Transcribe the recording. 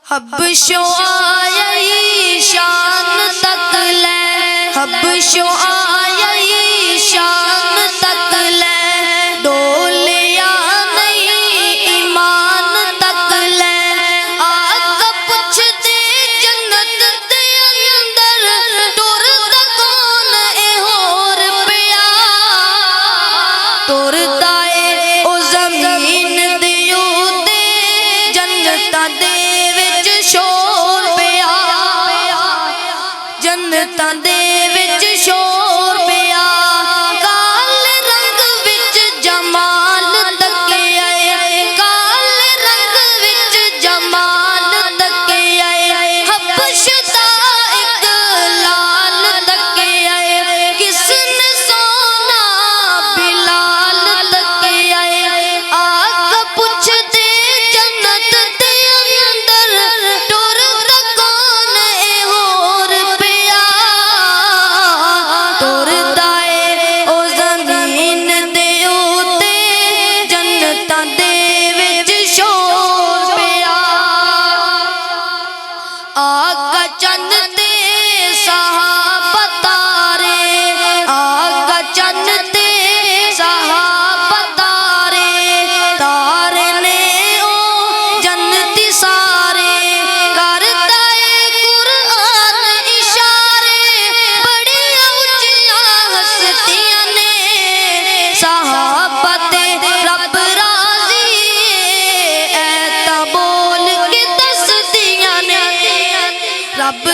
حبشو آئی شان تک لے، حبشو آئی شان تک لے، ڈولیا نہیں ایمان تک لے۔ آقا پوچھ دے جنت دے اندر ٹر دا کون اے ہور پیا، ٹردا اے او زمین دے اوتے جنتاں دے شور پیا، جنتاں دے وچ شور پیا۔ کالے رنگ وچ جمال تکے آئے، کالے رنگ وچ جمال تکے آئے، حبش دا ایک لال تکے آئے، کس نے سونا بلال تکے آئے۔ آقا پوچھ دے جنت دے اندر ٹر دا کون اے ہور پیا، ٹردا اے او زمین دے اوتے جنتاں دے وچ شور پیا۔ آقا چند تے صحابہ تارے، آقا چند تے صحابہ تارے، تارے نے او جنتی سارے، کردا اے قرآن اشارے، بڑیاں اونچیاں ہستیاں نے، صحابہ تے رب راضی اے تاں بول کے دس دیاں نے، رب